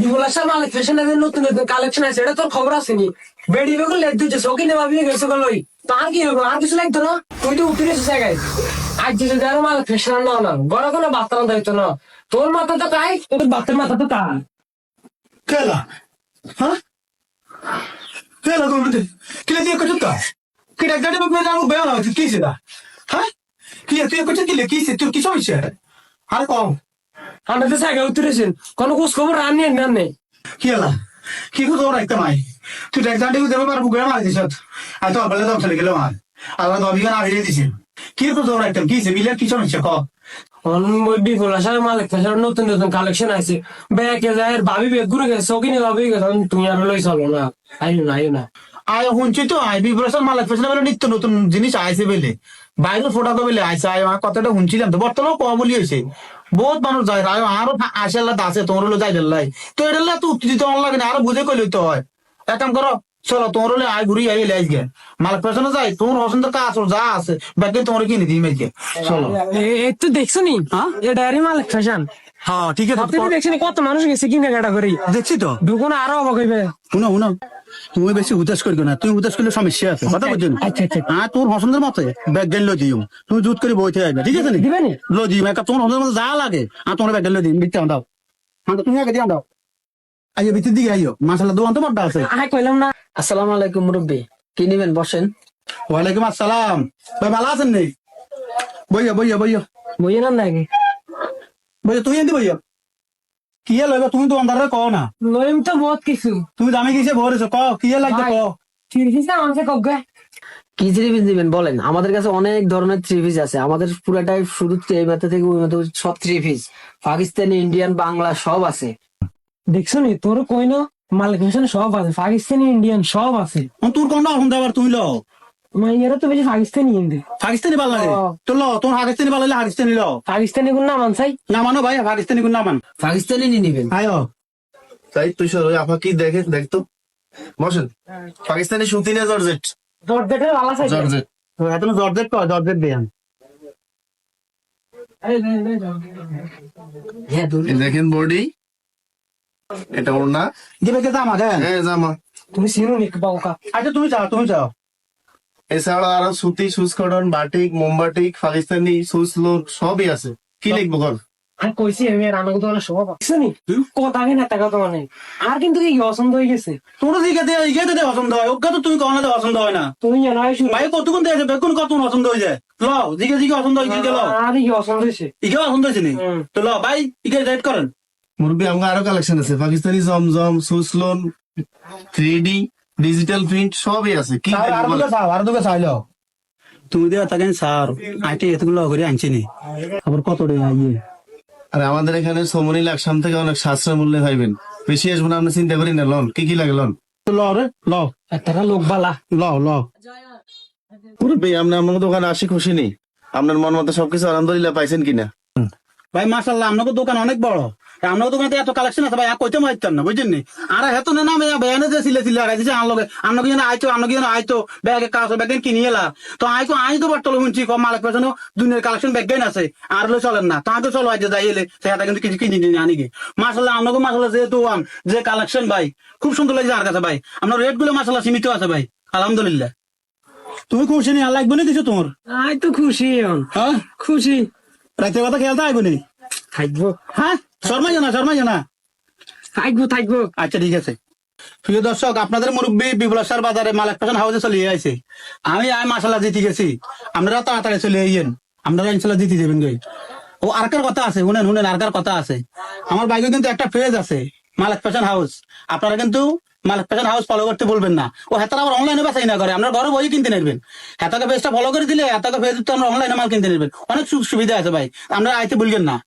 বিমলাশার মালিক ফ্যাশনের নতুন নতুন কালেকশন আছে, এটা তোর খবর আসেনি? বেডি বেগুন লেট দিচ্ছে সকিনে ভাবি গেছে গলই। তো আর কি হবো, আর কিছু লাগতো না? তুই তো উঠে গেছিস জায়গায়। আজ যে যার মালিক ফ্যাশন না না বড় কোনো বার্তা না দায়িত্ব না। তোর মাথা তো তাই, তোর বাচ্চার মাথা তো তাই। Kela, ha? Kela dove? Kila dia kau cakap? Kira jadi berbeza aku bayar lah, kisi dah. Ha? Kila tu yang kau cakap kisi tu kisah macam mana? Hari kau? আমরা তো জায়গায় উঠে গেছেন, কোনো খোঁজ খবর আর নিয়ে নেন নেই। Kela, kiko tu orang itu mai. Tu dah jadi aku jadi baru bayar lah di saat. Atau apa lagi tu saya kira mah. Alam tu abigan akhirnya di sini. Kiko tu orang itu kisi bila kisah macam kau. বিমলাশার মালিক ফ্যাশনের নতুন নতুন collection আছে, ব্যাগে যায় ভাবি বেগ ঘুরে গেছে সকিনে ভাবি গেছে, তুমি আর লই চলো না। আইও না আইও না। আয় শুনছি তো আই বিপ্রসাদ মালিক ফেসলে বলে নিত্য নতুন জিনিস আইছে বলে বাইরে ফোটা তো বলে আইছে আয় আমার কথাটা শুনছিলাম তো বর্তমানে কম বলি হয়েছে বহুত মানুষ যায় আয় আরো আসে আল্লাহ আছে তোমার হলো যাই লাই তো এটা তো উত্তর দিতে অন লাগে না আরো বুঝে কইলে তো হয় এক কাম করো চলো তোমার হলে আয় ঘুরি আই লাই গে মালিক ফেসলে যাই তোমার পছন্দের কাজ যা আছে ব্যাগে তোমার কিনে দিই মেজে চলো এই তো দেখছো নি, এটা আরই মালিক ফ্যাশন। হ্যাঁ ঠিক আছে আপনি দেখছেন কত মানুষ গেছে কিনে কাটা করি, দেখছি তো ঢুকুন আরো অবাক হইবে। শুনো শুনো তুমি বেশি হুতাশ করবে না তুমি হুতাশ করলে সমস্যা আছে কথা বুঝছো আচ্ছা আচ্ছা হ্যাঁ তোর পছন্দের মতে ব্যাগ গেল দিও তুমি জুত করে বইতে আসবে ঠিক আছে দিবে নি? লো দিও একটা তোমার পছন্দের মতো যা লাগে আর তোমার ব্যাগ গেল দিও বিতে দাও হ্যাঁ তুমি আগে দিয়ে দাও আইও ভিতর দিকে আইও মাশাআল্লাহ দোকান তো বড় আছে আয় কইলাম না। আসসালামু আলাইকুম মুরব্বী, কি নিবেন বসেন। ওয়ালাইকুম আসসালাম ভাই ভালো আছেন নি বইয়া বইয়া বইয়া বইয়ে না নাকি বইয়া তুই এনে বইয়া কি লইবা তুমি তো অন্ধারে কও না লইম তো বহুত কিছু। তুমি দামে কিসে ভরেছো কও কি লাগবে কও ঠিক আছে আমাকে কগে কি থ্রি পিস নিবেন বলেন, আমাদের কাছে অনেক ধরনের থ্রি পিস আছে। আমাদের পুরাটাই শুরু এই মাথা থেকে ওই মাথা সব three piece, Pakistani, Indian, Bangla সব আছে। দেখছো নি, তোর কই না মালিক ফ্যাশন সব আছে, পাকিস্তানি ইন্ডিয়ান সব আছে। তোর কোনটা পছন্দ আবার তুমি লও মাইয়ারা তো বেশি পাকিস্তানি হিন্দি। পাকিস্তানি ভালো লাগে তো লো তোমার পাকিস্তানি ভালো লাগে পাকিস্তানি লও পাকিস্তানি কোন নাম আনসাই না মানো ভাই পাকিস্তানি কোন না মান পাকিস্তানি নিয়ে নিবেন। আয়ো তাই তুই সর ওই আপা কি দেখে দেখতো বসেন পাকিস্তানি সুতি না জর্জেট জর্জেটের ভালো আছে। জর্জেট এত জর্জেট কয় জর্জেট দেন হ্যাঁ দূর এই দেখেন বডি এটা ওর না দিবে কে জামা দেন হ্যাঁ জামা তুমি সিনো নি বাউকা। আচ্ছা তুমি যাও এছাড়া আরো সুতি সুস কটন বাটিক মোমবাটিক পাকিস্তানি সুস লোন সবই আছে কি লিখবো কর আর কইছি আমি রান্না করতে সব দেখছো নি কত আগে না টাকা তো মানে আর কিন্তু কি পছন্দ হয়ে গেছে। তোর দিকে দে ইগে দে পছন্দ হয় ওকে তো তুমি কখনো পছন্দ হয় না তুমি জানো শুরু ভাই কতক্ষণ দিয়ে বেগুন কত পছন্দ হয়ে যায় লও জিগে পছন্দ হয় ইগে লও আর কি পছন্দ হয়েছে। ইগে পছন্দ হয়েছে নি তো লও ভাই ইগে রেড করেন মুরব্বী আমার আরো কালেকশন আছে পাকিস্তানি জমজম সুস লোন 3D ডিজিটাল প্রিন্ট সবই আছে কি লিখবো বলেন? আর দুকে চাইলো তুমি দিয়ে তাকে স্যার আইটি এতগুলো করে আনছি নি আবার কত রে আইয়ে আর আমাদের এখানে সমনি লাকসাম থেকে অনেক সাশ্রয় মূল্যে পাইবেন বেশি আসবো না আপনি চিন্তা করি না লোন কি লাগে লোন তো লও রে লও একটা লোক বালা লও মুরব্বী আপনি আমার দোকানে আসি খুশি নেই আপনার মন মতো সবকিছু আলহামদুলিল্লাহ পাইছেন কিনা ভাই মাশাআল্লাহ আপনাকে দোকান অনেক বড় আপনার দোকানে এত কালেকশন আছে ভাই আর কইতে মারতেন না বুঝছেন নি আর হেতো না নামে বেয়ানে যে সিলে লাগাই দিছে আনলগে আনলগে যেন আইতো ব্যাগে কাজ ব্যাগে কিনি এলা তো আই তো বর্তলে শুনছি কম মালিক পেছনে দুনিয়ার কালেকশন ব্যাগ আছে আর হলে চলেন না তাকে চলো আজ যাই এলে সেটা কিন্তু কিছু কিনি নিয়ে আনি গে মাশাআল্লাহ আপনাকে মাশাআল্লাহ যেহেতু যে কালেকশন ভাই খুব সুন্দর লাগছে আর কাছে ভাই আপনার রেট গুলো মাশাআল্লাহ সীমিত আছে ভাই আলহামদুলিল্লাহ তুমি খুশি নি আর লাগবে না কিছু তোমার আই তো খুশি হ্যাঁ খুশি রাতের কথা খেলতে আইব নি থাকবো হ্যাঁ শর্মা জানা থাকবো। আচ্ছা ঠিক আছে প্রিয় দর্শক আপনাদের মুরব্বী বিপ্লব বাজারে মালিক ফ্যাশন হাউসে চলে আইছে আমি মাশাআল্লাহ জিতে গেছি আপনারা তাড়াতাড়ি চলে আইয়েন আপনারা ইনশাআল্লাহ জিতে যাবেন গই ও আরকার কথা আছে শুনেন আরকার কথা আছে আমার বাইকে কিন্তু একটা পেজ আছে মালিক ফ্যাশন হাউস আপনারা কিন্তু মালিক ফ্যাশন হাউস ফলো করতে বলবেন না ও হেতারা আবার অনলাইনে বেচাই না করে আপনার ঘরে বই কিনতে নেবেন হেতাকে পেজটা ফলো করে দিলে হেতাকে পেজ আমরা অনলাইনে মাল কিনতে নেবেন অনেক সুবিধা আছে ভাই আপনারা আইতে বলবেন না